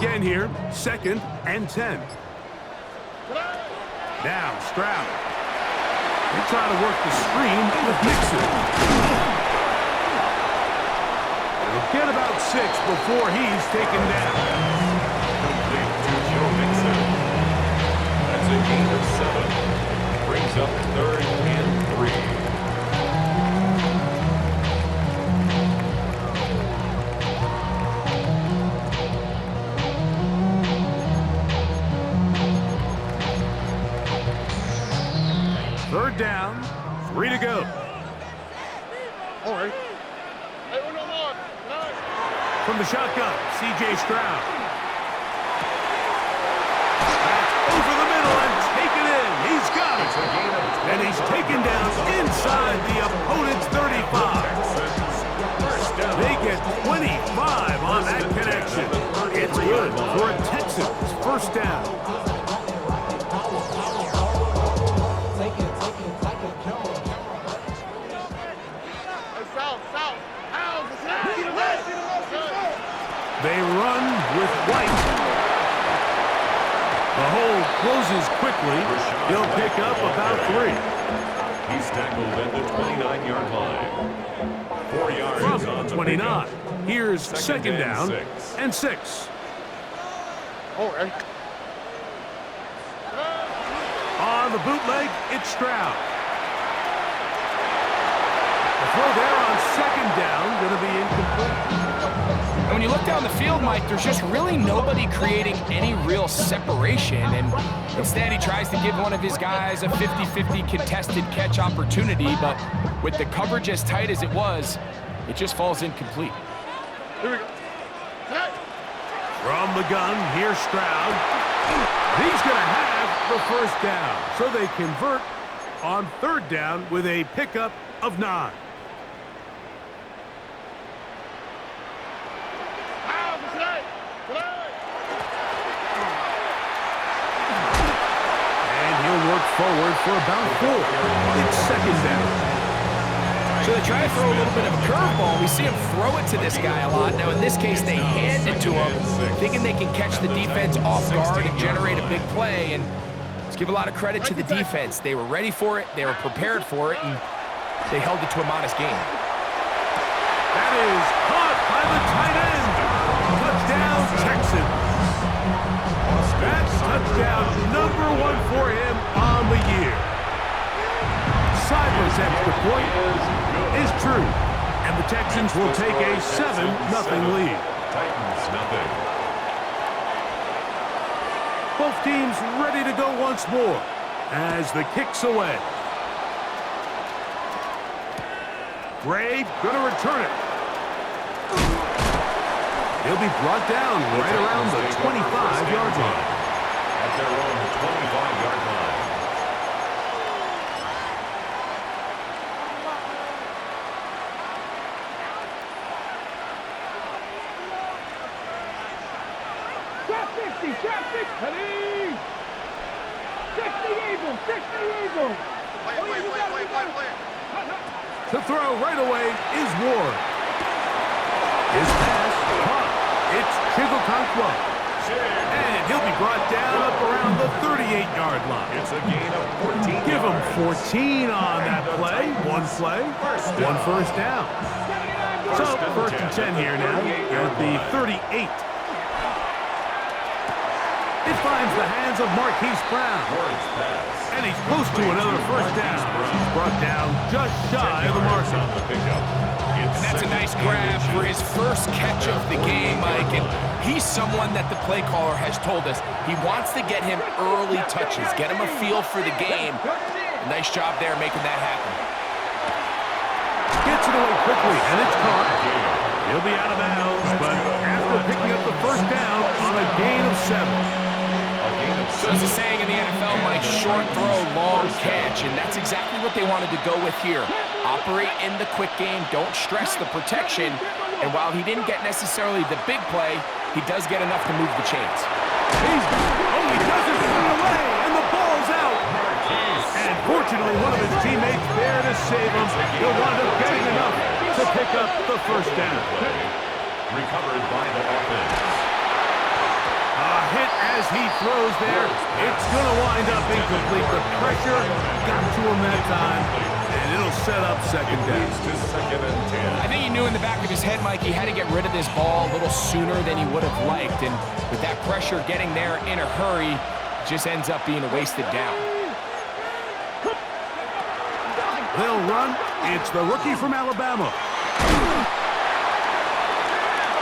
again here. 2nd and 10. Now Stroud. They try to work the screen with Mixon. They'll get about 6 before he's taken down. Complete to Joe Mixon. That's a gain of 7. Brings up 3rd and 3. Third down, 3 to go. All right. From the shotgun, C.J. Stroud. That's over the middle and taken in. He's got it. And he's taken down inside the opponent's 35. They get 25 on that connection. It's good for a Texans first down. They run with White. The hold closes quickly. He'll pick up about 3. He's tackled at the 29-yard line. 4 yards From on the 29. pickup. Here's second down 6. and 6. All right. On the bootleg, it's Stroud. The throw there on second down, going to be incomplete. And when you look down the field, Mike, there's just really nobody creating any real separation. And instead, he tries to give one of his guys a 50-50 contested catch opportunity. But with the coverage as tight as it was, it just falls incomplete. Here we go. From the gun, here's Stroud. He's going to have the first down. So they convert on third down with a pickup of 9. Work forward for about 4. It's second down. So they try to throw a little bit of a curveball. We see him throw it to this guy a lot. Now, in this case, they hand it to him, thinking they can catch the defense off guard and generate a big play. And let's give a lot of credit to the defense. They were ready for it, they were prepared for it, and they held it to a modest gain. That is caught by the tight end. Touchdown, Texans. That's touchdown number 1 for him on the year. Cyber's extra point is true, and the Texans will take a 7-0 lead. Titans nothing. Both teams ready to go once more as the kick's away. Gray going to return it. He'll be brought down right around the 25-yard line. At their own 25-yard line. Drop 60, drop 60. 60 Eagles, 60 Eagles. Wait. To throw right away is Ward. His pass caught. It's Chigokankwa. And he'll be brought down up around the 38-yard line. It's a gain of 14. Give him 14 on that play. One first down. So, first and 10 here now at the 38. It finds the hands of Marquise Brown. And he's close to another first down. He's brought down just shy of the marker. And that's a nice grab for his first catch of the game, Mike. And he's someone that the play caller has told us he wants to get him early touches, get him a feel for the game. A nice job there making that happen. Gets it away quickly, and it's caught. He'll be out of bounds, but after picking up the first down on a gain of 7. So there's a saying in the NFL, Mike, short throw, long catch, and that's exactly what they wanted to go with here. Operate in the quick game, don't stress the protection, and while he didn't get necessarily the big play, he does get enough to move the chains. He doesn't put it away, and the ball's out. And fortunately, one of his teammates there to save him. He'll wind up getting enough to pick up the first down. Recovered by the offense. as he throws there. It's going to wind up incomplete. The pressure got to him that time, and it'll set up second down. I think he knew in the back of his head, Mike, he had to get rid of this ball a little sooner than he would have liked. And with that pressure getting there in a hurry, it just ends up being a wasted down. They'll run. It's the rookie from Alabama.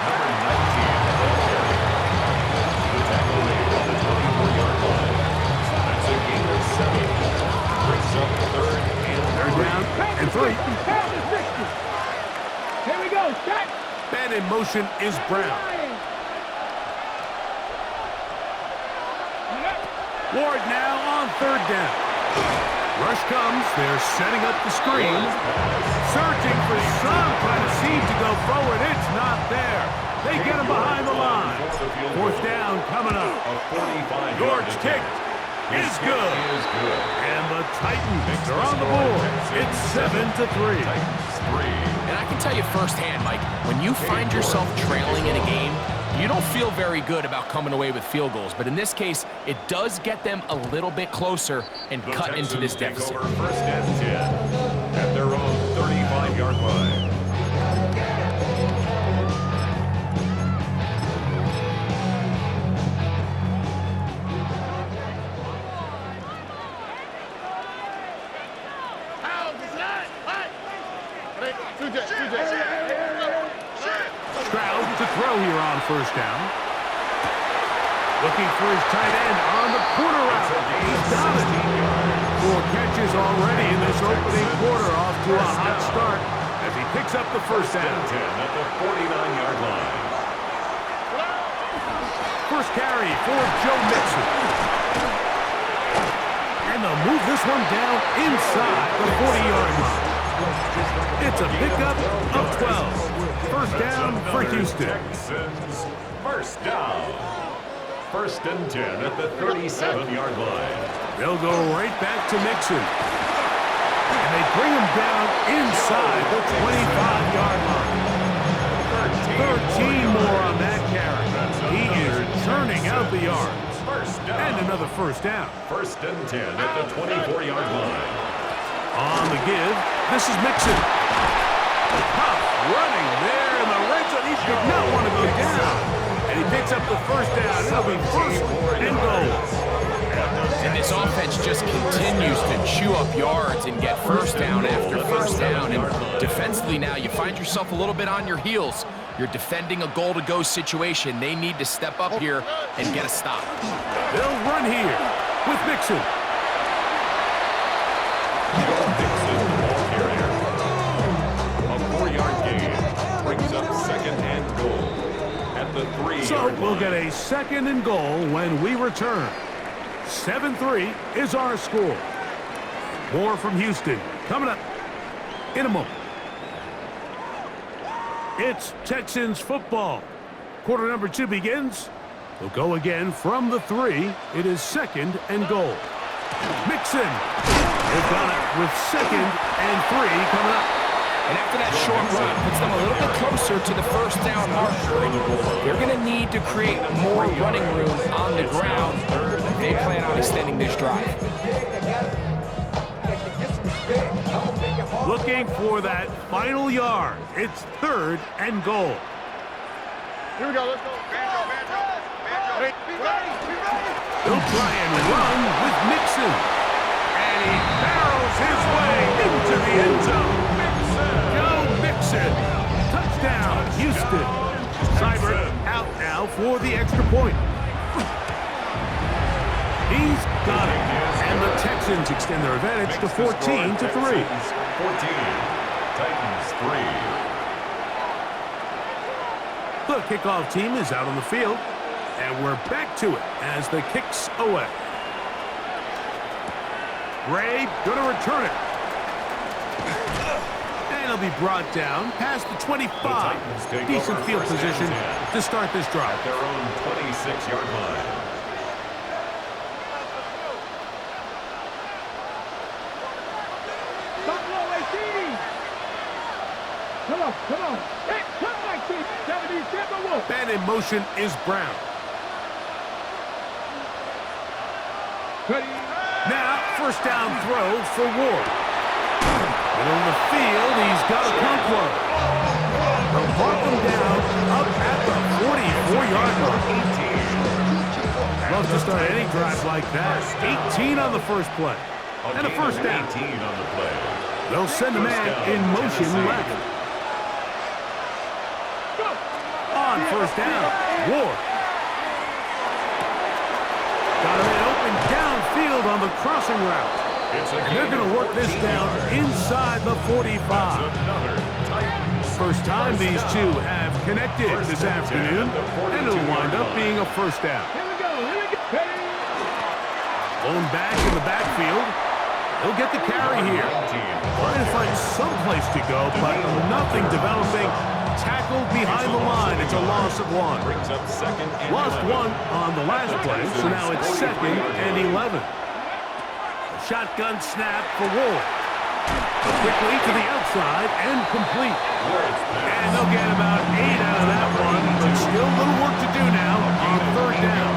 Number 19, the tackle made on the 24-yard line. That's a gain of 7. Brings up third They're down and 3. Pound is 60. Here we go. Shot. Man in motion is Brown. Ward now on third down. Rush comes. They're setting up the screen. Searching for some kind of seed to go forward. It's not there. They get him behind the line. Fourth down coming up. York's kick is good. And the Titans are on the board. It's 7-3. And I can tell you firsthand, Mike, when you find yourself trailing in a game, you don't feel very good about coming away with field goals. But in this case, it does get them a little bit closer and cut into this deficit. First and 10 at their own 35-yard line. Stroud to throw here on first down. Looking for his tight end on the corner route. He's got it. 4 catches already in this opening quarter, off to a hot start as he picks up the first down. 10 at the 49-yard line. First carry for Joe Mixon. And they'll move this one down inside the 40-yard line. It's a pickup of 12. First down for Houston. Texans, first down. First and 10 at the 37-yard line. They'll go right back to Mixon. And they bring him down inside the 25-yard line. 13 more on that carry. He is churning out the yards. First down. And another first down. First and 10 at the 24-yard line. On the give, this is Mixon. Tough running there in the red zone. He did not want to go down. And he picks up the first down. It'll be first and goal. And this offense just continues to chew up yards and get first down after first down. And defensively now, you find yourself a little bit on your heels. You're defending a goal-to-go situation. They need to step up here and get a stop. They'll run here with Mixon. Mixon, the ball carrier. A 4-yard gain brings up second and goal at the 3-yard So line. we'll get a second and goal when we return. 7-3 is our score. More from Houston coming up in a moment. It's Texans football. Quarter number 2 begins. We'll go again from the 3. It is second and goal. Mixon. They've got it with second and 3 coming up. And after that short run, puts them a little bit closer to the first down marker. They're going to need to create more running room on the ground if they plan on extending this drive. Looking for that final yard. It's third and goal. Here we go. Let's go. They'll try and run with Mixon. And he barrels his way into the end zone. Joe Mixon. Touchdown, Houston. Cyber out now for the extra point. He's got it. And the Texans extend their advantage to 14-3. 14. Titans 3. The kickoff team is out on the field. And we're back to it as the kick's away. Ray gonna return it. And it'll be brought down past the 25. Decent field position to start this drive. At their own 26-yard line. Stop low, 18. Come on. Hey, come back, 70, step on. Man in motion is Brown. Ready. Now, first down throw for Ward. Middle of the field, he's got a conqueror. They'll mark him down up at the 44-yard line. Love to start any drive like that. 18 on the first play. And a first down. 18 on the play. They'll send a man in motion left. On first down, Ward. Got a man open downfield on the crossing route. And they're going to work this down inside the 45. First time these two have connected this afternoon, and it'll wind up being a first down. Here we go. Ready. Blown back in the backfield. He'll get the carry here. Trying to find some place to go, but nothing developing. Tackled behind the line. It's a loss of 1. Brings up second and Lost 11. 1 on the last play, so now it's second and 11. Shotgun snap for Ward. Quickly to the outside and complete. And they'll get about 8 out of that one, but still a little work to do now on third down.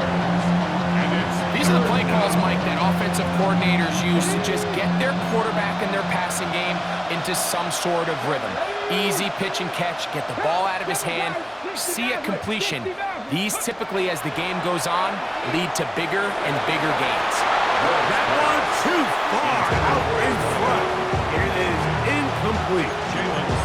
These are the play calls, Mike, that offensive coordinators use to just get their quarterback and their passing game into some sort of rhythm. Easy pitch and catch, get the ball out of his hand, see a completion. These typically, as the game goes on, lead to bigger and bigger gains. That one too far out in front. It is incomplete.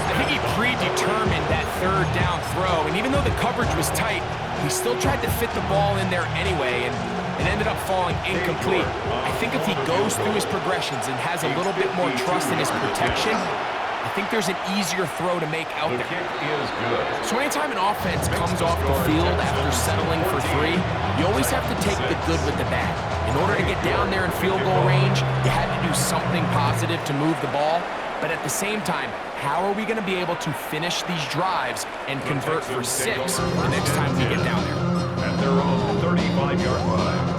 I think he predetermined that third down throw, and even though the coverage was tight, he still tried to fit the ball in there anyway, and it ended up falling incomplete. I think if he goes through his progressions and has a little bit more trust in his protection, I think there's an easier throw to make out there. Kick is good. So anytime an offense comes off the field after settling for 3, you always have to take the good with the bad. In order to get down there in field goal range, you had to do something positive to move the ball. But at the same time, how are we going to be able to finish these drives and convert for 6 the next time we get down there? At their own 35-yard line.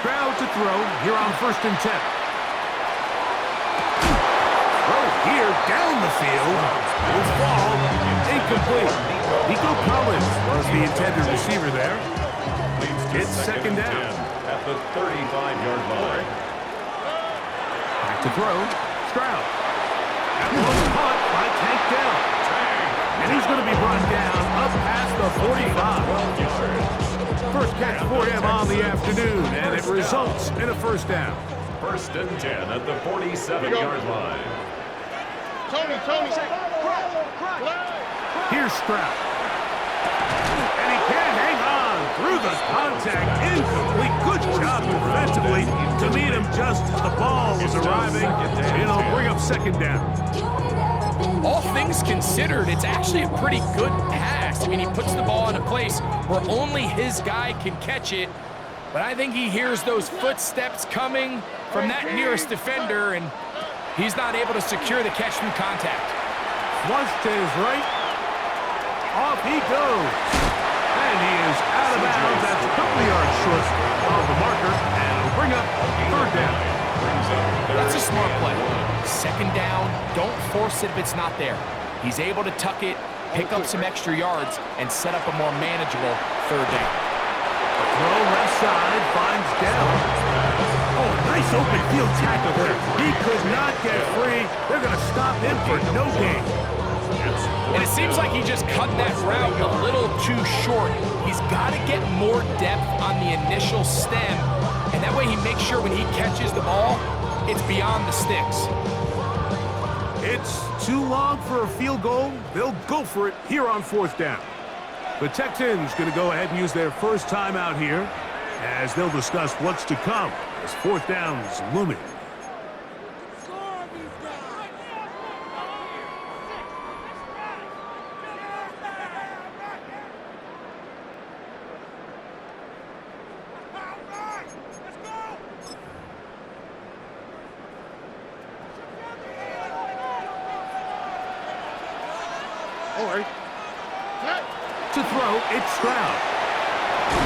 Crowd to throw here on 1st and 10. Throw here down the field. Will fall. Incomplete. Nico Collins was the intended receiver there. It's second down. At the 35-yard line. Back to throw. Stroud. That one's caught by Tank Dell. And he's going to be brought down up past the 45. First catch for him on the afternoon, and it results in a first down. 1st and 10 at the 47-yard line. Tony. Here's Stroud. And he can't hang on through the contact. Incomplete. Good job defensively to meet him just as the ball was arriving. It'll bring up second down. All things considered, it's actually a pretty good pass. I mean, he puts the ball in a place where only his guy can catch it. But I think he hears those footsteps coming from that nearest defender, and he's not able to secure the catch through contact. Flush to his right. Off he goes. And he is out of bounds. That's a couple of yards short of the marker, and it'll bring up third down. That's a smart play. Second down, don't force it if it's not there. He's able to tuck it, pick up some extra yards, and set up a more manageable third down. Throw left side, finds Dell. Oh, nice open field tackle there. He could not get free. They're going to stop him for no gain. And it seems like he just cut that route a little too short. He's got to get more depth on the initial stem, and that way he makes sure when he catches the ball, it's beyond the sticks. It's too long for a field goal. They'll go for it here on 4th down. The Texans going to go ahead and use their first timeout here as they'll discuss what's to come as 4th down is looming. To throw, it's Stroud.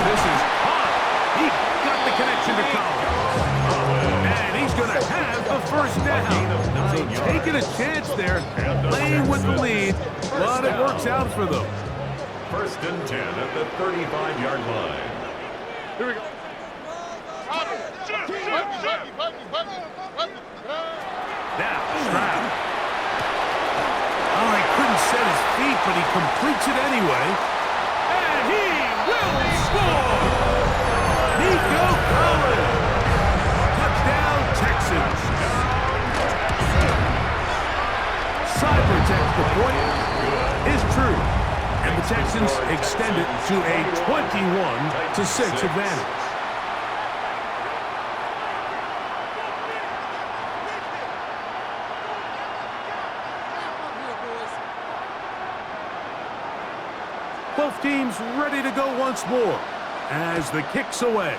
This is hot. He got the connection to Collins. And he's going to have taking a chance there, playing with the lead, but it works out for them. First and 10 at the 35-yard line. Here we go. Now, Stroud. Oh, he couldn't set his feet, but he completes it anyway. And he will score! Nico Collins! Touchdown, Texans! Side protect the point is true. And the Texans extend it to a 21-6 advantage. Both teams ready to go once more as the kick's away.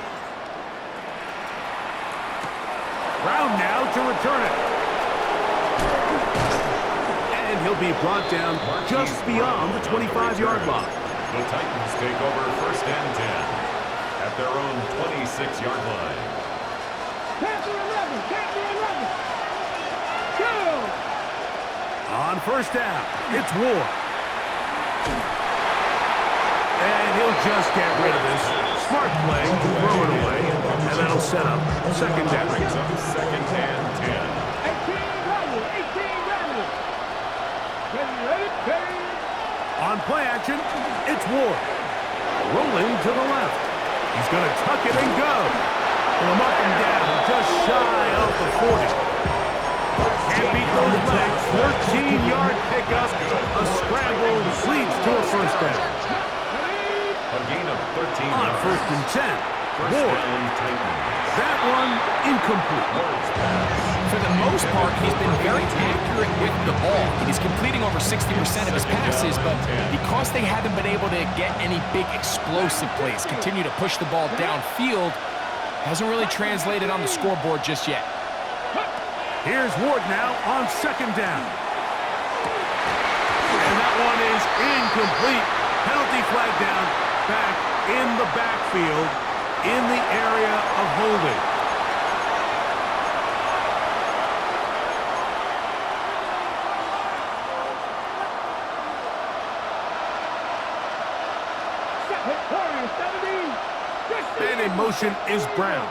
Brown now to return it. And he'll be brought down just beyond the 25-yard line. The Titans take over first and 10 at their own 26-yard line. Panther 11, Panther 11. Go! On first down, it's Ward. And he'll just get rid of this. Smart play, throw it away, and that'll set up second down. Brings up second and 10. 18 double, 18 double. Ready. On play action, it's Ward. Rolling to the left. He's going to tuck it and go. Pull him up and down, just shy of the 40. Can't beat those legs. 13-yard pickup. A scramble leads to a first down. A gain of 13 On yards. first and 10. First Ward. down, Titans. That one incomplete. For the most part, he's been very accurate with the ball. He's completing over 60% of his passes, but because they haven't been able to get any big explosive plays, continue to push the ball downfield, hasn't really translated on the scoreboard just yet. Here's Ward now on second down. And that one is incomplete. Penalty flag down, back in the backfield, in the area of holding. And in motion is Brown.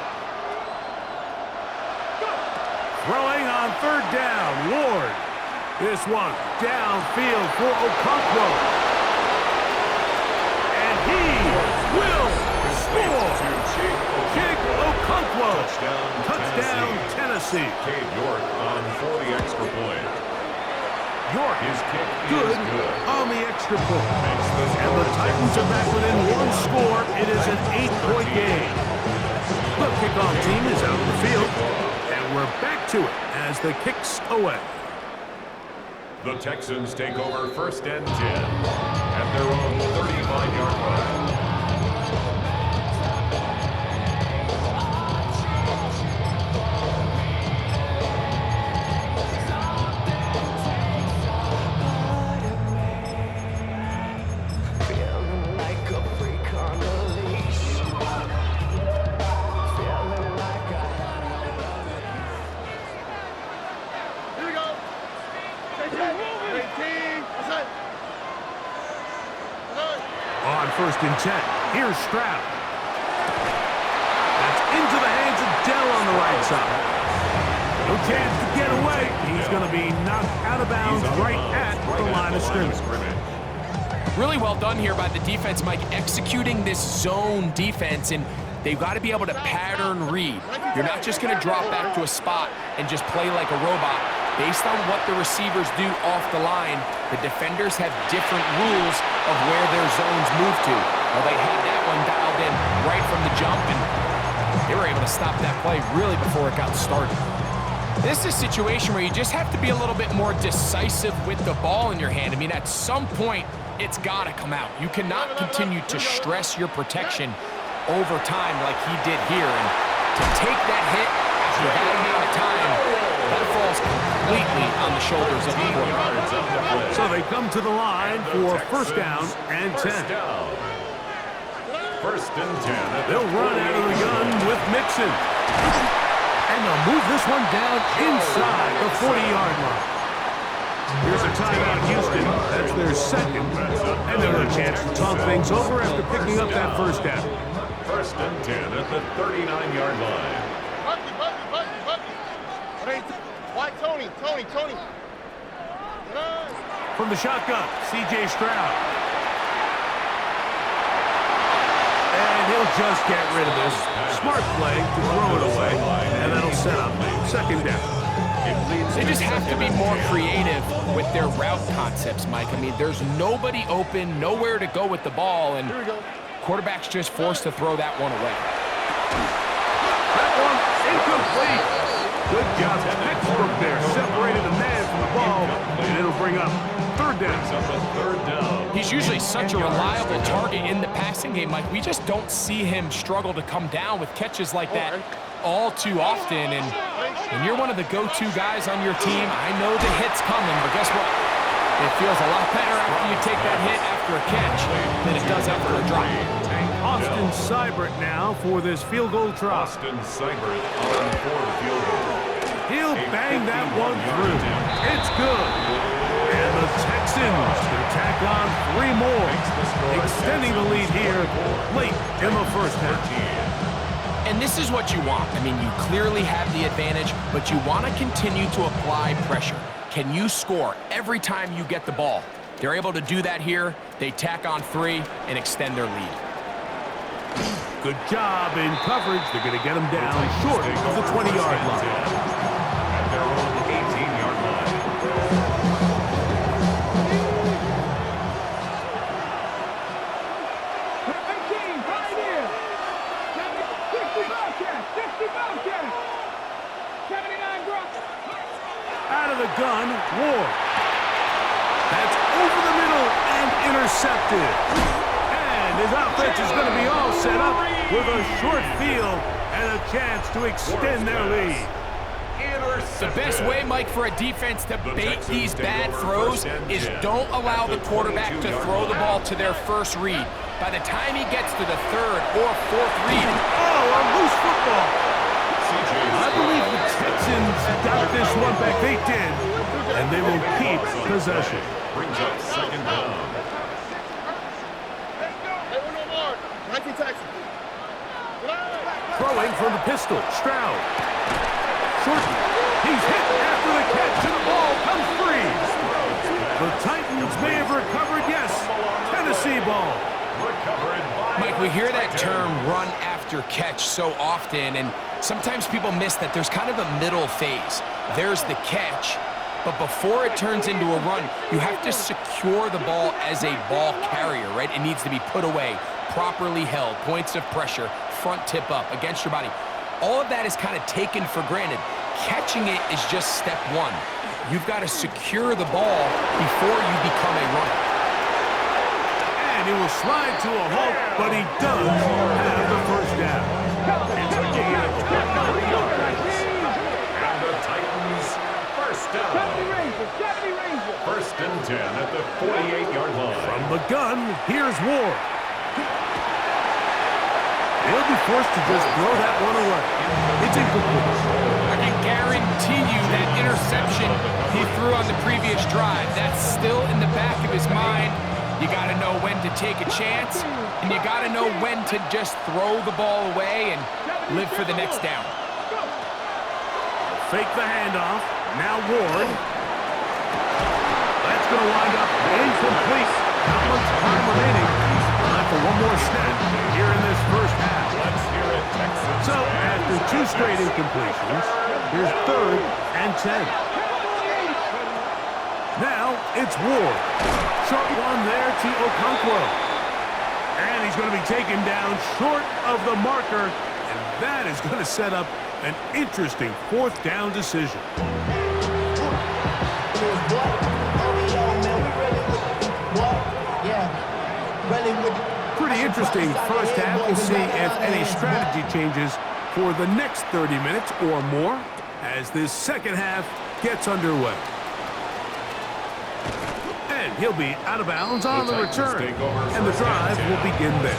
Throwing on third down, Ward. This one downfield for Okonkwo. And he will score. Jake Okonkwo. Touchdown, Tennessee. Cade York on for the extra point. York His kick good is good. on the extra point. Makes the And the Titans are back within one score. It is an 8-point game. The kickoff team is out of the field. And we're back to it as the kick's away. The Texans take over first and 10 at their own 35-yard line. On first and 10, here's Stroud. That's into the hands of Dell on the right side. No chance to get away. He's going to be knocked out of bounds right at the line of scrimmage. Really well done here by the defense, Mike, executing this zone defense, and they've got to be able to pattern read. You're not just going to drop back to a spot and just play like a robot. Based on what the receivers do off the line, the defenders have different rules of where their zones move to. Well, they had that one dialed in right from the jump, and they were able to stop that play really before it got started. This is a situation where you just have to be a little bit more decisive with the ball in your hand. I mean, at some point, it's got to come out. You cannot continue to stress your protection over time like he did here. And to take that hit after that amount of time, that falls completely on the shoulders of the quarterback. So they come to the line for first down and 10. First and 10. They'll run out of the gun with Mixon. And And they'll move this one down inside the 40-yard line. Here's a timeout, Houston. That's their second. And they'll have a chance to talk things over after picking up that first down. First and 10 at the 39-yard line. Why, Tony? From the shotgun, C.J. Stroud. And he'll just get rid of this. Smart play to throw it away. And that'll set up second down. They just have to be more creative with their route concepts, Mike. I mean, there's nobody open, nowhere to go with the ball, and quarterback's just forced to throw that one away. That one incomplete. Good job. Textbook there. Separated the man from the ball, and it'll bring up third down. He's usually such a reliable target in the passing game, Mike. We just don't see him struggle to come down with catches like that all too often. And when you're one of the go-to guys on your team, I know the hit's coming, but guess what? It feels a lot better after you take that hit after a catch than it does after a drop. Austin Seibert now for this field goal try. Austin Seibert on for the field goal. He'll bang that one through. It's good. And the Texans will tack on 3 more, extending the lead here late in the first half. And this is what you want. I mean, you clearly have the advantage, but you want to continue to apply pressure. Can you score every time you get the ball? They're able to do that here. They tack on 3 and extend their lead. Good job in coverage. They're going to get him down short of the 20-yard line. At their own 18-yard line. Out of the gun, Ward. That's over the middle and intercepted. And his offense is going to be all set up with a short field and a chance to extend their lead. The best way, Mike, for a defense to bait these bad throws is don't allow the quarterback to throw the ball to their first read. By the time he gets to the 3rd or 4th read, a loose football. I believe the Texans got this one back. They did, and they will keep possession. Brings up second down. Throwing from the pistol, Stroud. Short. He's hit after the catch, and the ball comes free. The Titans may have recovered, yes. Tennessee ball. Mike, we hear that term run after catch so often, and sometimes people miss that there's kind of a middle phase. There's the catch, but before it turns into a run, you have to secure the ball as a ball carrier, right? It needs to be put away, properly held, points of pressure, front tip up against your body. All of that is kind of taken for granted. Catching it is just step 1. You've got to secure the ball before you become a runner. And he will slide to a halt, but he does have the first down. It's a gain of 3 yards. And the Titans first down. First and 10 at the 48-yard line. From the gun, here's Ward. He'll be forced to just throw that one away. It's incomplete. I can guarantee you that interception he threw on the previous drive, that's still in the back of his mind. You got to know when to take a chance, and you got to know when to just throw the ball away and live for the next down. Fake the handoff. Now Ward. That's going to wind up incomplete. Not much time remaining. Time for one more snap here in this first half. Let's hear it, Texans. So, after 2 straight incompletions, here's 3rd and 10. Now, it's Ward. Short one there to Okonkwo. And he's going to be taken down short of the marker, and that is going to set up an interesting 4th down decision. Pretty interesting first half. We'll see if any strategy changes for the next 30 minutes or more as this second half gets underway. And he'll be out of bounds on the return, and the drive will begin there.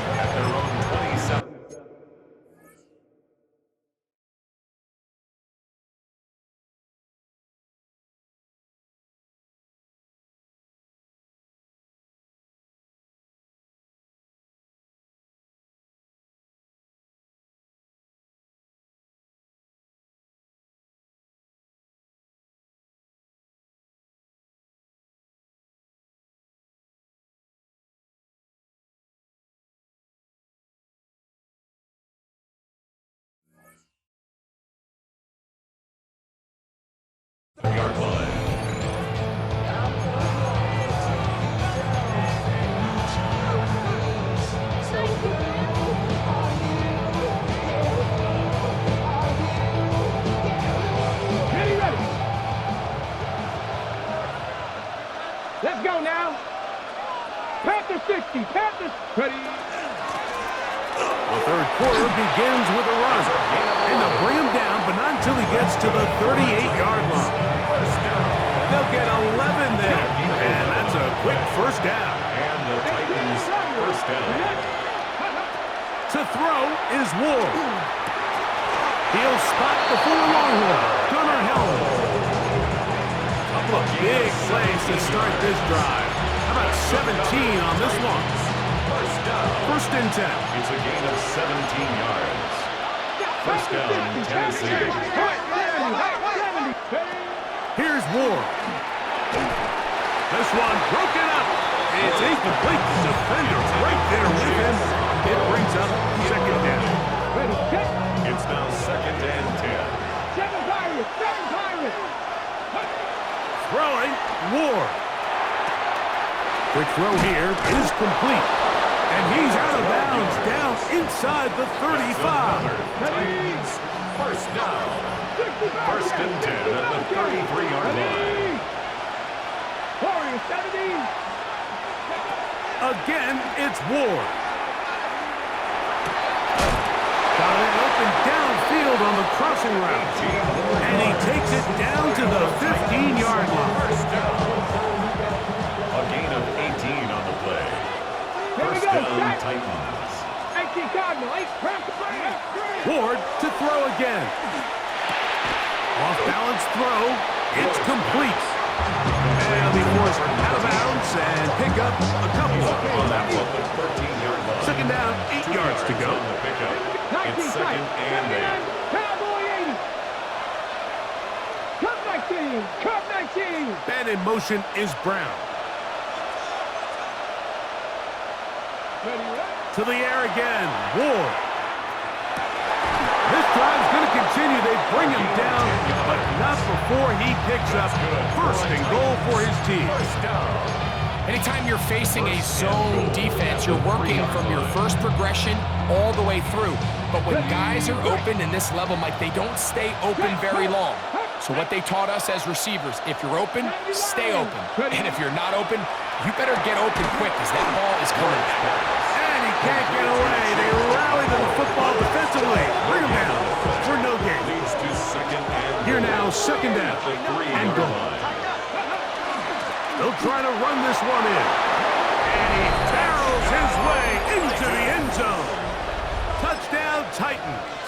until he gets to the 38-yard line. They'll get 11 there, and that's a quick first down. And the Titans first down. To throw is Ward. He'll spot the full Longhorn, Gunnar Helm. Couple of big plays to start this drive. How about 17 on this one? First and 10. It's a gain of 17 yards. First down, Tennessee. Here's Ward. This one broken up. It's incomplete. Defender right there with him. It brings up second down. It's now second and 10. Throwing, Ward. Quick throw here is complete. And he's out of bounds down inside the 35. Titans first down. First and 10 at the 33-yard line. Again, it's Ward. Got it open downfield on the crossing route. And he takes it down to the 15-yard line. First down. A gain of 18 on the play. First down, Titans. Ward to throw again. Off-balance throw. It's complete. And he'll be forced out of bounds and pick up a couple on that one. 13-yard line. Second down, 8 yards to go. On the pickup. It's second and 8. Man in motion is Brown. To the air again, Ward. This drive's going to continue. They bring him down, but not before he picks up first and goal for his team. Anytime you're facing a zone defense, you're working from your first progression all the way through. But when guys are open in this level, Mike, they don't stay open very long. So what they taught us as receivers, if you're open, stay open. And if you're not open, you better get open quick because that ball is coming. And he can't get away. They rally to the football defensively. Bring him down for no gain. Leads to second and Here now, second down and goal. They'll try to run this one in. And he barrels his way into the end zone. Touchdown, Titans.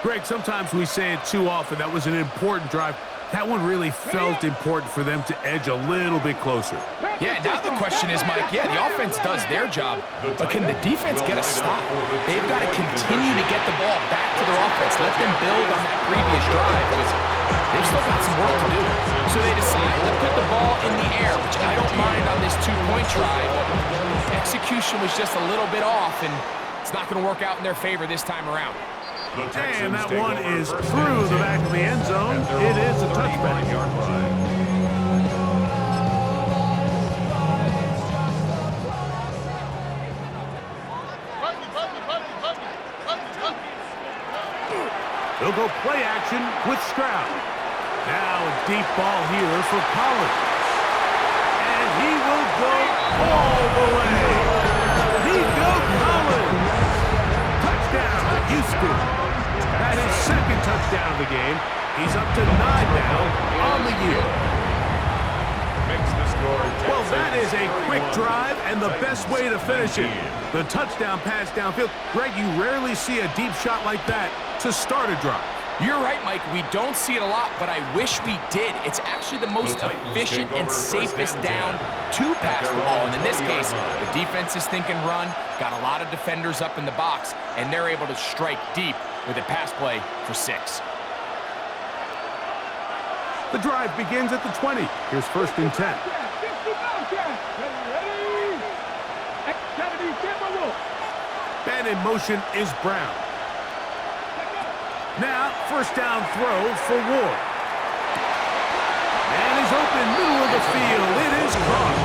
Greg, sometimes we say it too often. That was an important drive. That one really felt important for them to edge a little bit closer. Yeah, now the question is, Mike, the offense does their job, but can the defense get a stop? They've got to continue to get the ball back to their offense. Let them build on that previous drive because they've still got some work to do. So they decide to put the ball in the air, which I don't mind on this two-point try. Execution was just a little bit off, and it's not going to work out in their favor this time around. And that one is through the back of the end zone. It is a touchback. They'll go play action with Stroud. Now a deep ball here for Collins. And he will go all the way. He goes Collins. Touchdown, Houston. That is second touchdown of the game. He's up to 9 now on the year. Well, that is a quick drive and the best way to finish it. The touchdown pass downfield. Greg, you rarely see a deep shot like that to start a drive. You're right, Mike. We don't see it a lot, but I wish we did. It's actually the most efficient and safest down to pass the ball. And in this case, the defense is thinking run, got a lot of defenders up in the box, and they're able to strike deep with a pass play for 6. The drive begins at the 20. Here's first and 10. Man in motion is Brown. Now, first down throw for Ward. And he's open middle of the field. It is caught.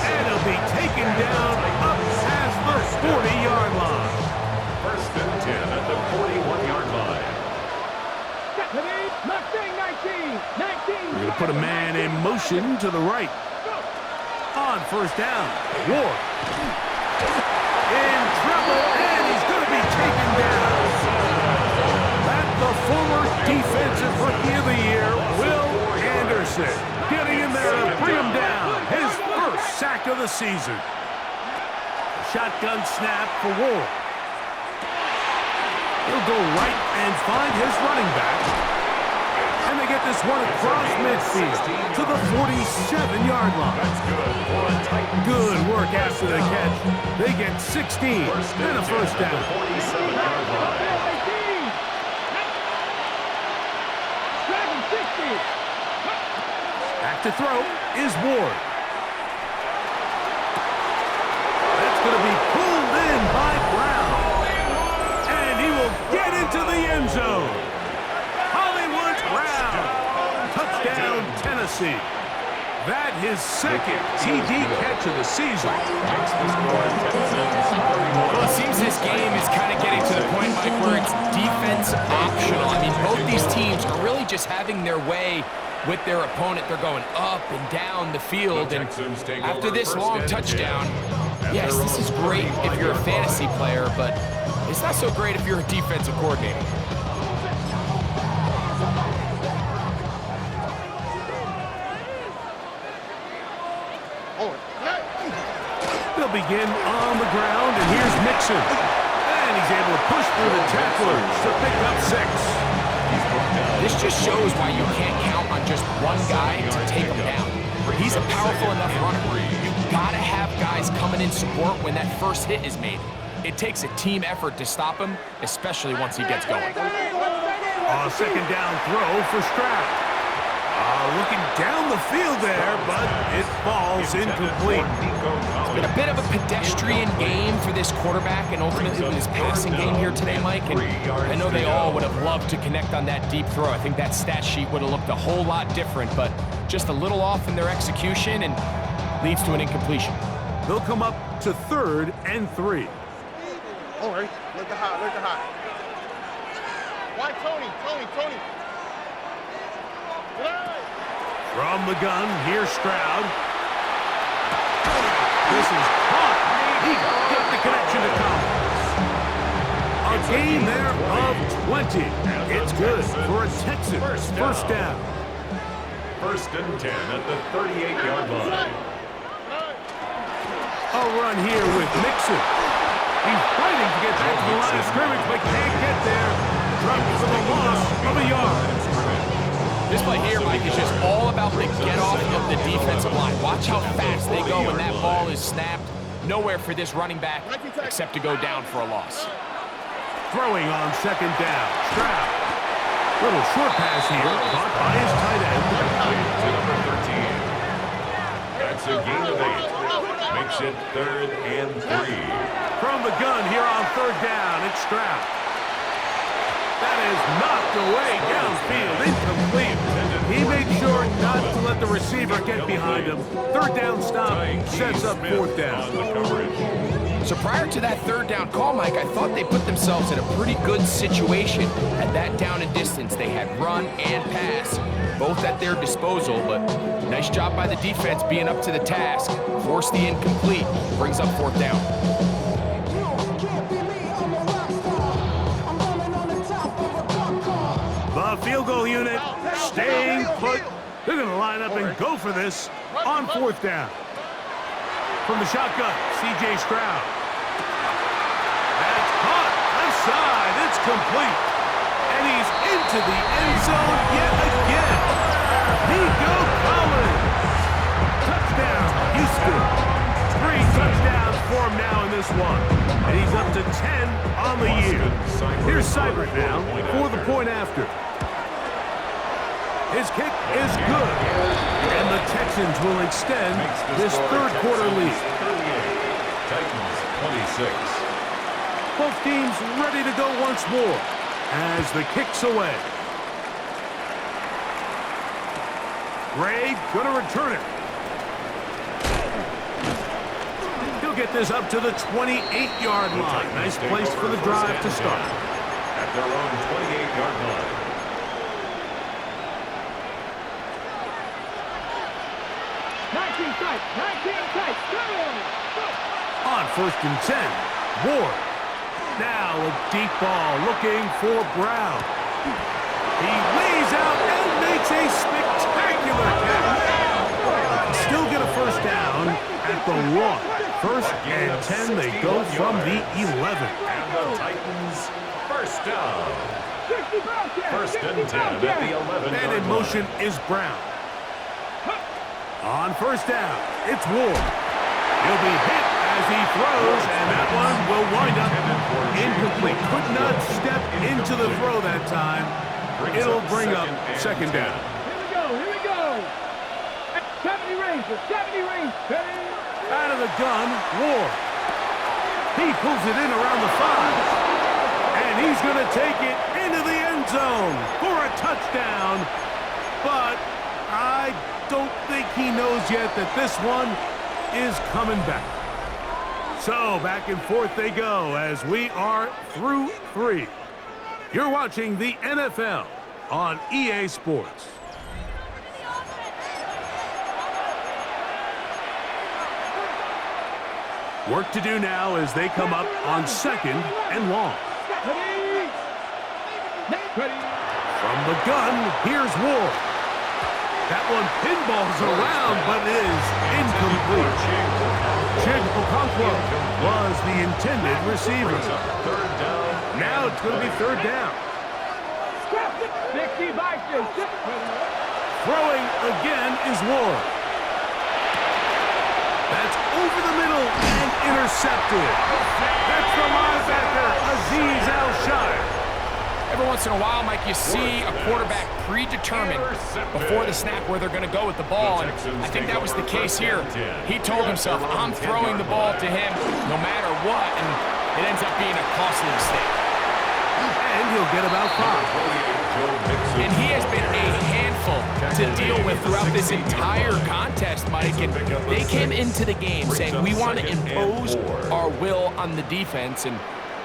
And he'll be taken down up past the 40-yard line. First and 10 at the 41-yard line. We're going to put a man in motion to the right. On first down, Ward. In trouble, and he's going to be taken down. Defensive Rookie of the Year, Will Anderson, getting in there to bring him down. His first sack of the season. Shotgun snap for Ward. He'll go right and find his running back. And they get this one across midfield to the 47-yard line. Good work after the catch. They get 16 and a first down. Back to throw is Ward. That's going to be pulled in by Brown. And he will get into the end zone. Hollywood Brown. Touchdown, Tennessee. That his second TD catch of the season. Well, it seems this game is kind of getting to the point, Mike, where it's defense optional. I mean, both these teams are really just having their way with their opponent. They're going up and down the field, and after this long touchdown, yes, this is great if you're a fantasy player, but it's not so great if you're a defensive coordinator. They'll begin on the ground, and here's Mixon. And he's able to push through the tacklers to pick up 6. This just shows why you can't count on just one guy to take him down. He's a powerful enough runner. You've got to have guys coming in support when that first hit is made. It takes a team effort to stop him, especially once he gets going. A second down throw for Stroud. Looking down the field there, but it falls incomplete. It's been a bit of a pedestrian game for this quarterback and ultimately with his passing game here today, Mike. And I know they all would have loved to connect on that deep throw. I think that stat sheet would have looked a whole lot different, but just a little off in their execution and leads to an incompletion. They'll come up to 3rd and 3. All right, let the hot. Why Tony? From the gun, here's Stroud. This is caught. He got the connection to Collins. A gain there of 20. It's good for a Texan first down. 1st and 10 at the 38-yard line. A run here with Mixon. He's fighting to get back to the line of scrimmage, but can't get there. Dropped for the loss of a yard. This play here, Mike, is just all about the get-off of the defensive line. Watch how fast they go when that ball is snapped. Nowhere for this running back except to go down for a loss. Throwing on 2nd down. Stroud. Little short pass here, caught by his tight end. To number 13. That's a gain of 8. Makes it 3rd and 3. From the gun here on 3rd down, it's Stroud. That is knocked away downfield, incomplete. He made sure not to let the receiver get behind him. 3rd down stop sets up 4th down. So prior to that 3rd down call, Mike, I thought they put themselves in a pretty good situation at that down and distance. They had run and pass, both at their disposal, but nice job by the defense being up to the task. Forced the incomplete, brings up 4th down. The field goal unit staying put. They're going to line up and go for this on 4th down. From the shotgun, C.J. Stroud. That's caught. Left side. It's complete. And he's into the end zone yet again. Nico Collins. Touchdown, Houston. 3 touchdowns for him now in this one. And he's up to 10 on the year. Here's Seibert now for the point after. His kick is good. And the Texans will extend this 3rd quarter lead. Titans 26. Both teams ready to go once more as the kick's away. Gray going to return it. He'll get this up to the 28-yard line. Nice place for the drive to start. At their own 28-yard line. On 1st and 10, Ward. Now a deep ball looking for Brown. He lays out and makes a spectacular catch. Still get a first down at the 1. First and 10, they go from the 11. And the Titans, first down. First and 10 at the 11. And in motion is Brown. On first down, it's Ward. He'll be hit as he throws, and that one will wind up incomplete. Could not step into the throw that time. It'll bring up second down. Here we go. 70 range, 70 range. Out of the gun, Ward. He pulls it in around the 5. And he's going to take it into the end zone for a touchdown. But I don't think he knows yet that this one is coming back. So back and forth they go as we are through 3. You're watching the NFL on EA Sports. Work to do now as they come up on second and long. From the gun, here's Ward. That one pinballs around, but it is incomplete. Chig Okonkwo was the intended receiver. Now it's going to be third down. Throwing again is Ward. That's over the middle and intercepted. That's the linebacker, Azeez Al-Shire. Every once in a while, Mike, you see a quarterback predetermined before the snap where they're going to go with the ball, and I think that was the case here. He told himself, I'm throwing the ball to him no matter what, and it ends up being a costly mistake. And he'll get about 5. And he has been a handful to deal with throughout this entire contest, Mike, and they came into the game saying, we want to impose our will on the defense, and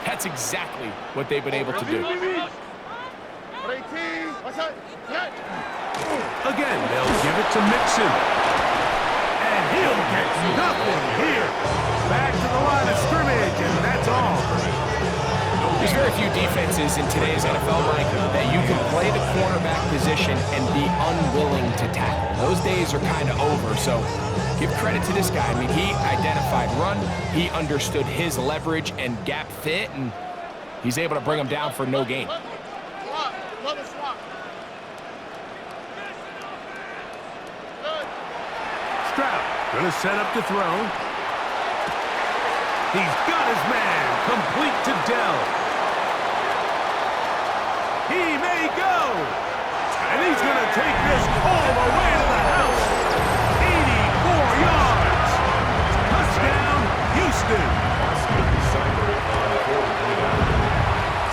that's exactly what they've been able to do. Again, they'll give it to Mixon. And he'll get nothing here. Back to the line of scrimmage, and that's all. There's very few defenses in today's NFL, Mike, that you can play the cornerback position and be unwilling to tackle. Those days are kind of over, so give credit to this guy. I mean, he identified run, he understood his leverage and gap fit, and he's able to bring him down for no gain. Stroud going to set up to throw. He's got his man, complete to Dell. He may go. And he's going to take this all the way to the house. 84 yards. Touchdown, Houston.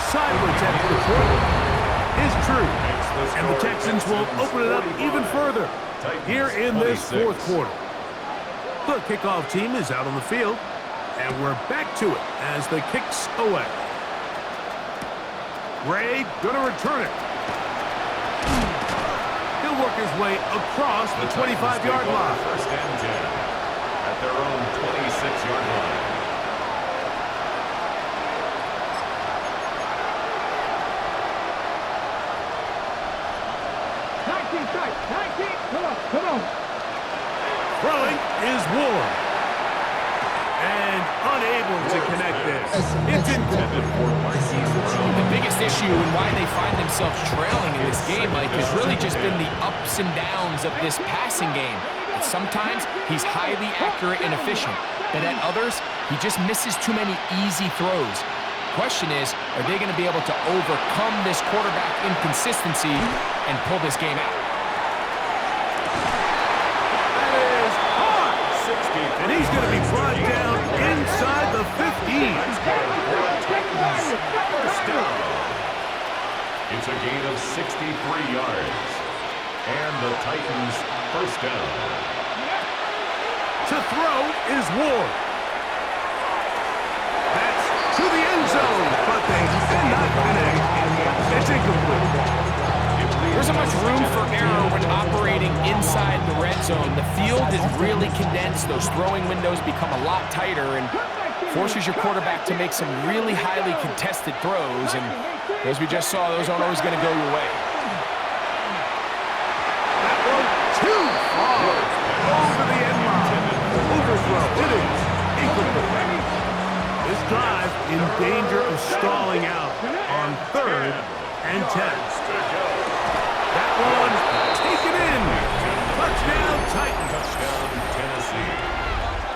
Sideways after the point is true. And the Texans will open it up even further here in this fourth quarter. The kickoff team is out on the field. And we're back to it as the kick's away. Ray gonna return it. He'll work his way across the 25-yard line. First and 10 at their own 26-yard line. Come on. Throwing is Ward. And unable to connect this. It's incomplete. The biggest issue and why they find themselves trailing in this game, Mike, has really just been the ups and downs of this passing game. And sometimes he's highly accurate and efficient, but at others, he just misses too many easy throws. Question is, are they going to be able to overcome this quarterback inconsistency and pull this game out? And he's going to be brought down inside the 15. First down. It's a gain of 63 yards. And the Titans first down. To throw is Ward. That's to the end zone, but they did not connect. It's incomplete. There isn't much room for error when operating inside the red zone. The field is really condensed. Those throwing windows become a lot tighter and forces your quarterback to make some really highly contested throws. And as we just saw, those aren't always going to go your way. This drive in danger of stalling out on 3rd and 10. That one taken in. Touchdown, Titans. Touchdown, Tennessee.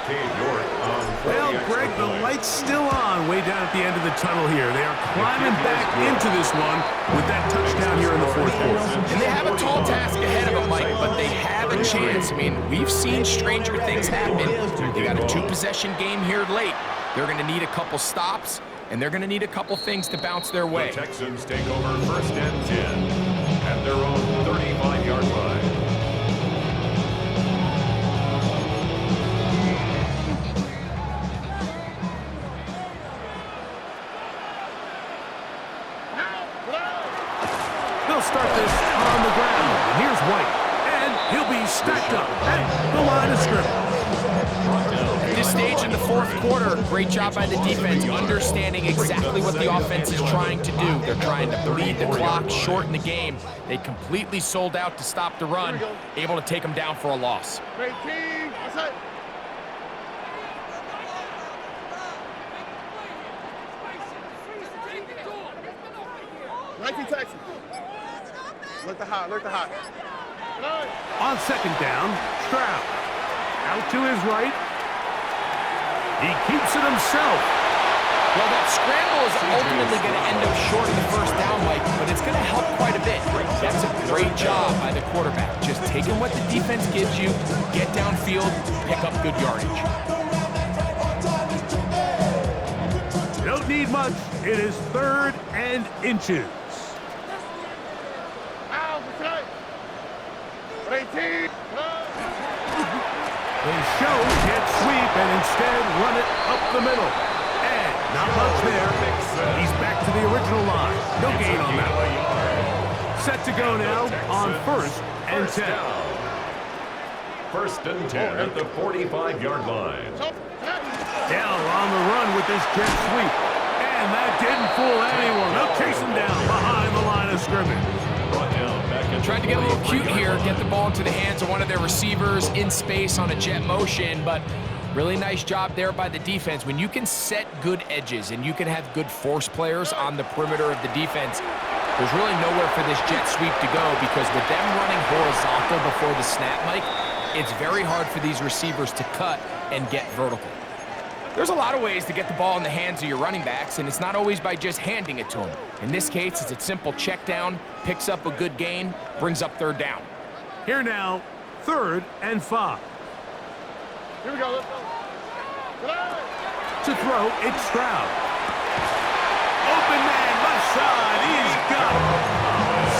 Cade York on Well, Greg, the light's still on way down at the end of the tunnel here. They are climbing back into this one with that touchdown here in the 4th quarter. And they have a tall task ahead of them, Mike, but they have a chance. I mean, we've seen stranger things happen. They got a 2-possession game here late. They're going to need a couple stops, and they're going to need a couple things to bounce their way. The Texans take over 1st and 10 at their own 35-yard line. They'll start this on the ground. And here's White. And he'll be stacked up at the line of scrimmage. This stage in the 4th quarter, great job by the defense, understanding exactly what the offense is trying to do. They're trying to bleed the clock, shorten the game. They completely sold out to stop the run, able to take them down for a loss. Great team. That's it. Texas. Look the hot, look the hot. On 2nd down, Stroud. Out to his right. He keeps it himself. Well, that scramble is ultimately going to end up short of the 1st down, Mike, but it's going to help quite a bit. That's a great job by the quarterback. Just taking what the defense gives you, get downfield, pick up good yardage. You don't need much. It is 3rd and inches. They show jet sweep and instead run it up the middle. And not much there. He's back to the original line. No gain on that one. Set to go now on 1st and 10. 1st and 10 at the 45-yard line. Down on the run with this jet sweep. And that didn't fool anyone. They'll chase him down behind the line of scrimmage. Tried to get a little cute here, get the ball into the hands of one of their receivers in space on a jet motion, but really nice job there by the defense. When you can set good edges and you can have good force players on the perimeter of the defense, there's really nowhere for this jet sweep to go because with them running horizontal before the snap, Mike, it's very hard for these receivers to cut and get vertical. There's a lot of ways to get the ball in the hands of your running backs, and it's not always by just handing it to them. In this case, it's a simple check down, picks up a good gain, brings up 3rd down. Here now, 3rd and 5. Here we go. To throw, it's Stroud. Open man, left side, he's got it.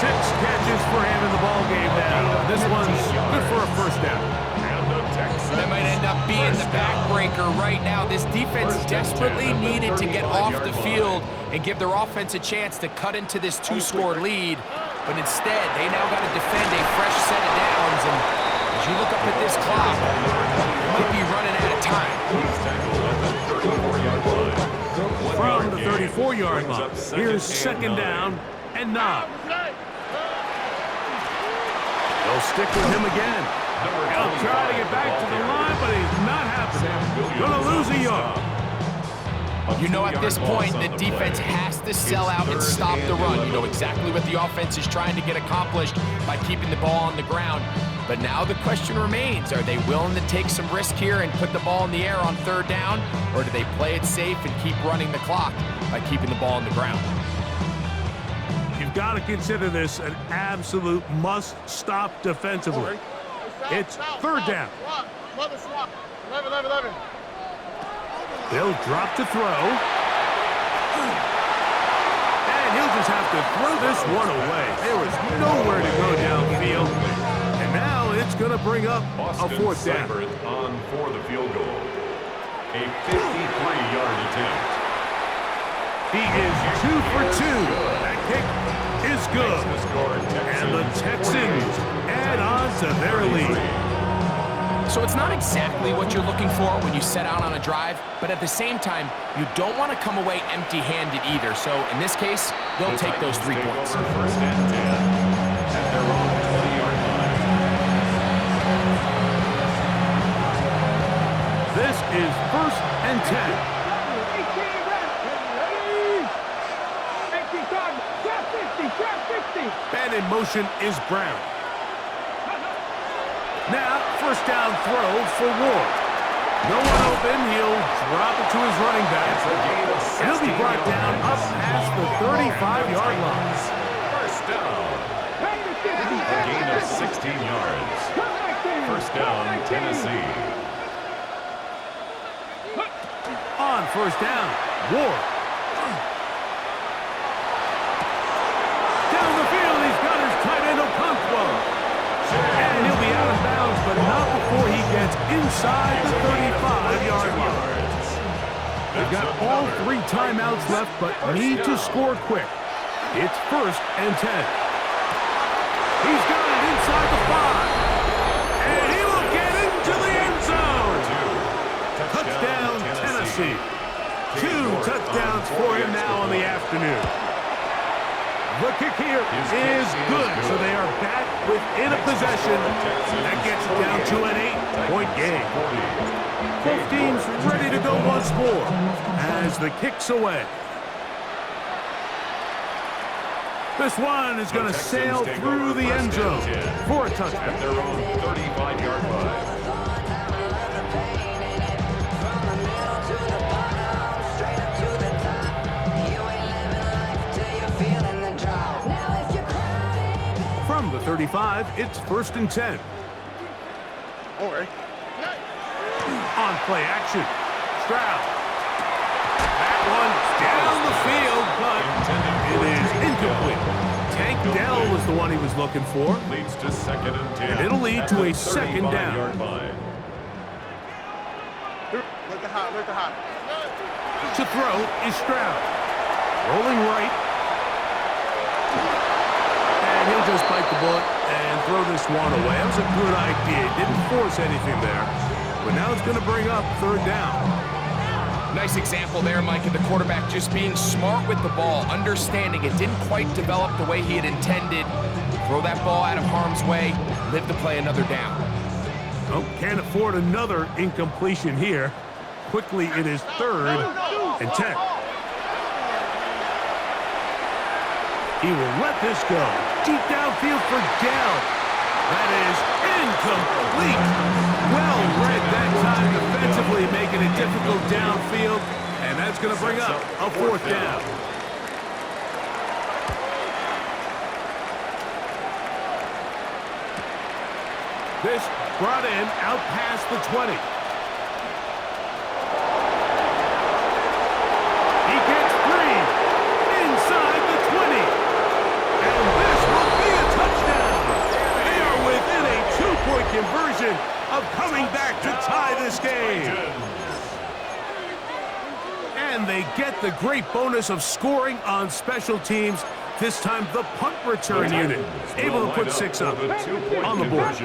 6 catches for him in the ball game now. This one's good for a 1st down. That might end up being the backbreaker right now. This defense desperately needed to get off the field and give their offense a chance to cut into this 2-score lead. But instead, they now got to defend a fresh set of downs. And as you look up at this clock, you might be running out of time. From the 34-yard line, here's 2nd down and 9. They'll stick with him again. He'll try to get back to the line, but he's not happening. Gonna lose a yard. You know at this point, the defense has to sell out and stop the run. You know exactly what the offense is trying to get accomplished by keeping the ball on the ground. But now the question remains, are they willing to take some risk here and put the ball in the air on 3rd down? Or do they play it safe and keep running the clock by keeping the ball on the ground? You've got to consider this an absolute must-stop defensively. It's 3rd down. Mother swap. 11. They'll drop to throw. And he'll just have to throw this one away. There was nowhere to go downfield. And now it's going to bring up a 4th down. On for the field goal. A 53-yard attempt. He is 2 for 2. That kick is good. And the Texans add on to their lead. So it's not exactly what you're looking for when you set out on a drive, but at the same time, you don't want to come away empty-handed either. So in this case, they'll take those 3 points. 1st and 10 at their own 20-yard line. This is 1st and 10. 18 reps. Ready? 18 time. Trap 50. Trap 50. And in motion is Brown. Now, 1st down throw for Ward. No one open. He'll drop it to his running back. He'll be brought down up past the 35-yard line. First down. A gain of 16 yards. First down, Tennessee. On 1st down, Ward. Down the field, he's got his tight end Okonkwo. And he'll be out of bounds, but not before he gets inside the 35-yard line. They've got all 3 timeouts left, but need to score quick. It's 1st and 10. He's got it inside the 5. And he will get into the end zone. Touchdown, Tennessee. 2 touchdowns for him now in the afternoon. The kick here is good, so they are back within a possession. That gets down to an 8-point game. Both teams ready to go once more as the kick's away. This one is going to sail through the end zone for a touchdown. At their own 35-yard line. From the 35, it's 1st and 10. Don't worry. On play action, Stroud. That one down the field, but it is incomplete. Tank Dell was the one he was looking for. Leads to 2nd and 10. And it'll lead to a 2nd down. Let the hot. To throw is Stroud. Rolling right. And he'll just bite the bullet and throw this one away. That was a good idea. Didn't force anything there. But now it's going to bring up 3rd down. Nice example there, Mike, of the quarterback just being smart with the ball, understanding it didn't quite develop the way he had intended. Throw that ball out of harm's way, live to play another down. Oh, can't afford another incompletion here. Quickly, it is 3rd and 10. He will let this go. Deep downfield for Dell. That is incomplete. Well read that time defensively, making it difficult downfield. And that's going to bring up a 4th down. This brought in out past the 20. He gets 3 inside the 20. And this will be a touchdown. They are within a 2-point conversion of coming back to tie this game. And they get the great bonus of scoring on special teams. This time the punt return unit able to put 6 up on the board.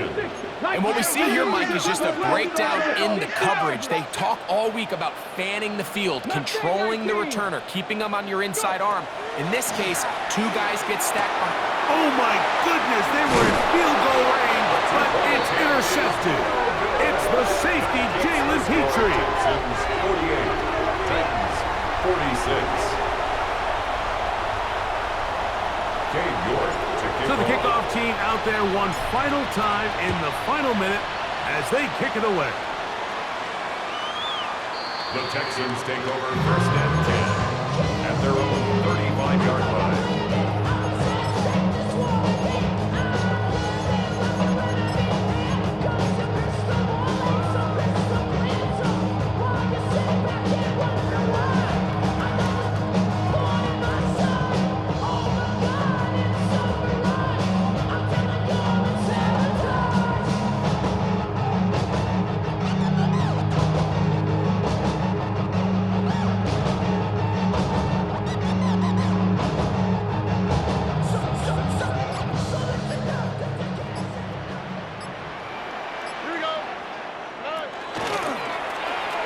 And what we see here, Mike, is just a breakdown in the coverage. They talk all week about fanning the field, controlling the returner, keeping them on your inside arm. In this case, 2 guys get stacked on. Oh my goodness, they were in field goal range, but it's intercepted. It's the safety, Jalen Petrie. 48, Titans 46. So the kickoff team out there one final time in the final minute as they kick it away. The Texans take over 1st and 10 at their own 35-yard line.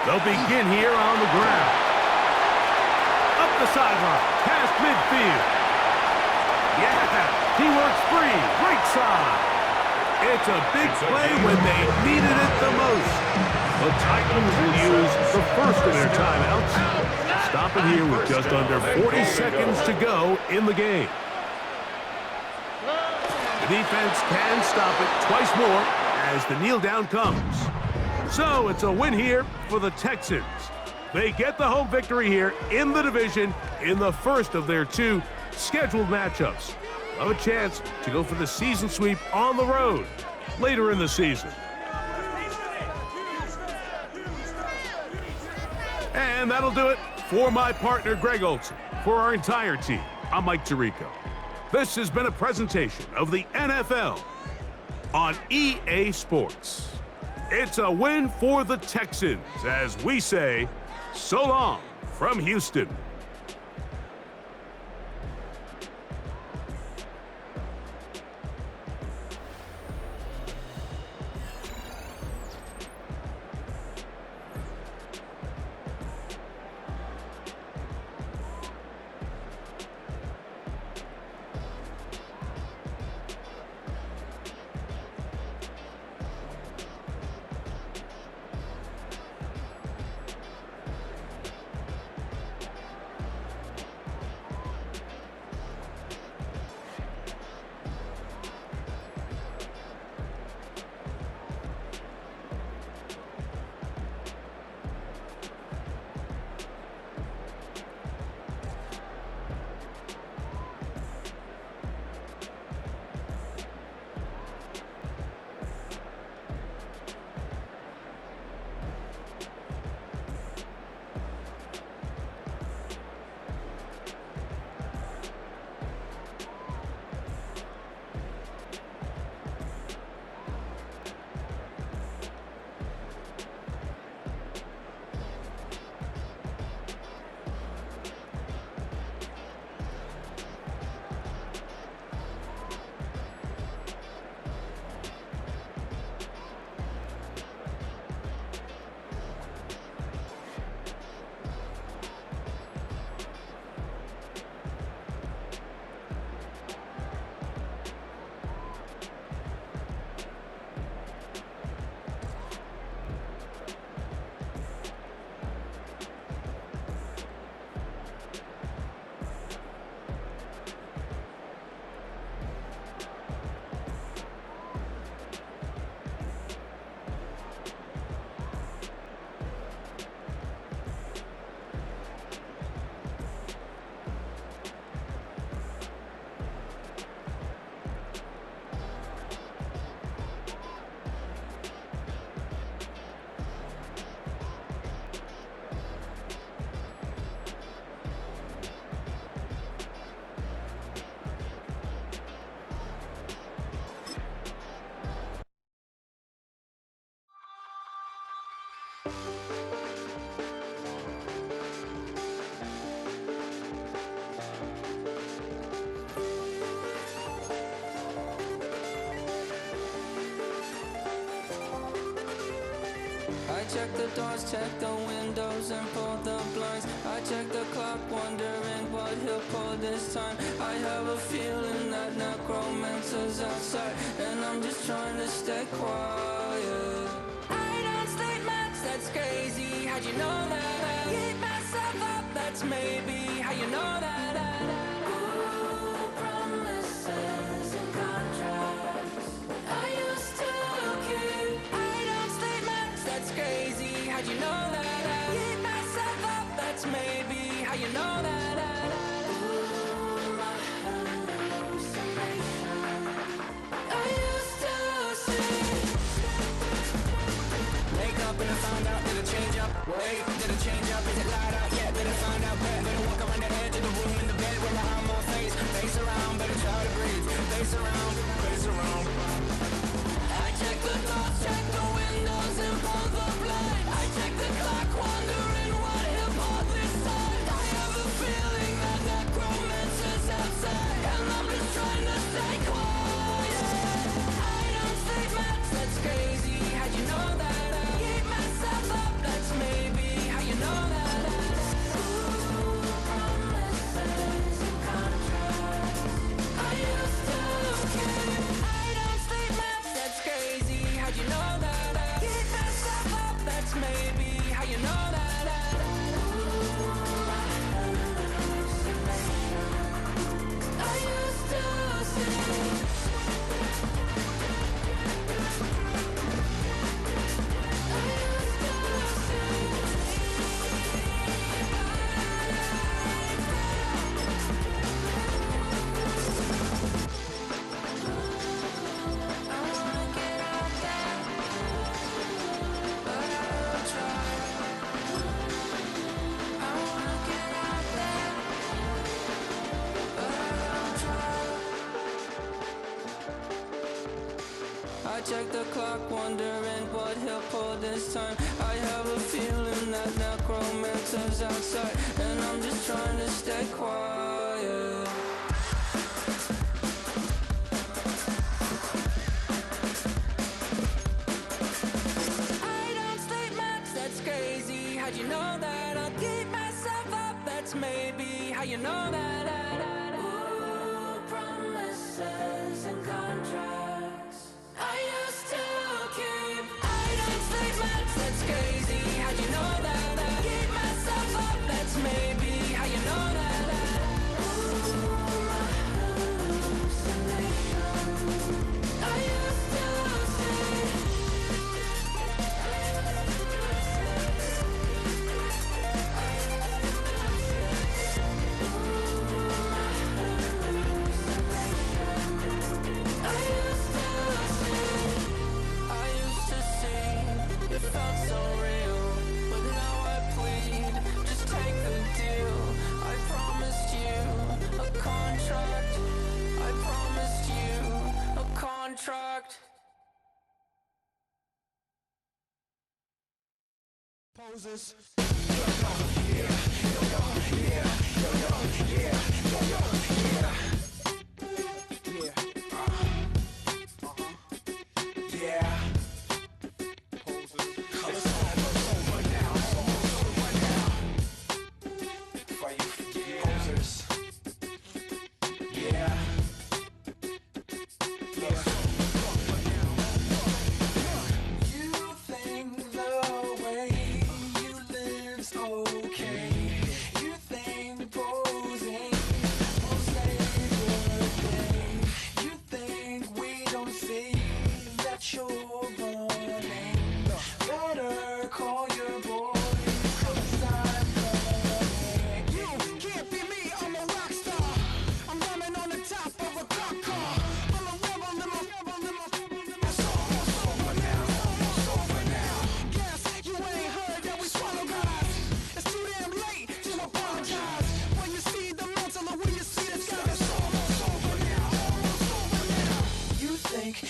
They'll begin here on the ground. Up the sideline, past midfield. Yeah, he works free, right side. It's a big play when they needed it the most. The Titans will use the first of their timeouts. Stop it here with just under 40 seconds to go in the game. The defense can stop it twice more as the kneel down comes. So it's a win here for the Texans. They get the home victory here in the division in the first of their 2 scheduled matchups. They'll have a chance to go for the season sweep on the road later in the season. And that'll do it for my partner, Greg Olson. For our entire team, I'm Mike Tirico. This has been a presentation of the NFL on EA Sports. It's a win for the Texans as we say, so long from Houston. I check the doors, check the windows, and pull the blinds. I check the clock, wondering what he'll pull this time. I have a feeling that necromancer's outside, and I'm just trying to stay quiet. I don't sleep much, that's crazy. How'd you know that? Keep myself up, that's maybe how you know that. Ooh, promises and contracts I used to keep. I don't sleep much, that's crazy. How'd you know that? Keep myself up, that's maybe how you know that. Ooh, my hallucination I used to see. Wake up and I found out, did it change up? Wait, did it change up? Is it light out yet? Did it find out where? Better walk around the edge of the room in the bed where I have my face. Face around, better try to breathe. Face around, face around. I check the doors, check the windows, and pull the blind. I check the clock, wondering what he'll pull this time. I have a feeling that necromancer's outside, and I'm just trying to stay quiet. I don't sleep much, that's crazy. How'd you know that? Keep myself up, that's maybe how you know that. Ooh, promises and contracts I used to keep. I check the clock, wondering what he'll pull this time. I have a feeling that necromancer's outside, and I'm just trying to stay quiet. I don't sleep much, that's crazy. How'd you know that? I'll keep myself up, that's maybe how you know that. Ooh, promises and contracts I used to keep. I don't sleep much, that's crazy. How'd you know that? I keep myself up, that's maybe how you know that. Ooh, my hallucination. I used to see. It felt so real, but now I plead, just take the deal. I promised you a contract. I promised you a contract. Poses.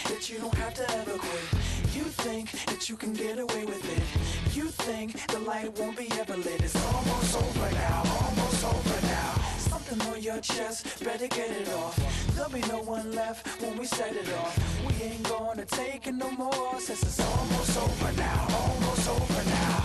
That you don't have to ever quit. You think that you can get away with it. You think the light won't be ever lit. It's almost over now, almost over now. Something on your chest, better get it off. There'll be no one left when we set it off. We ain't gonna take it no more, since it's almost over now, almost over now.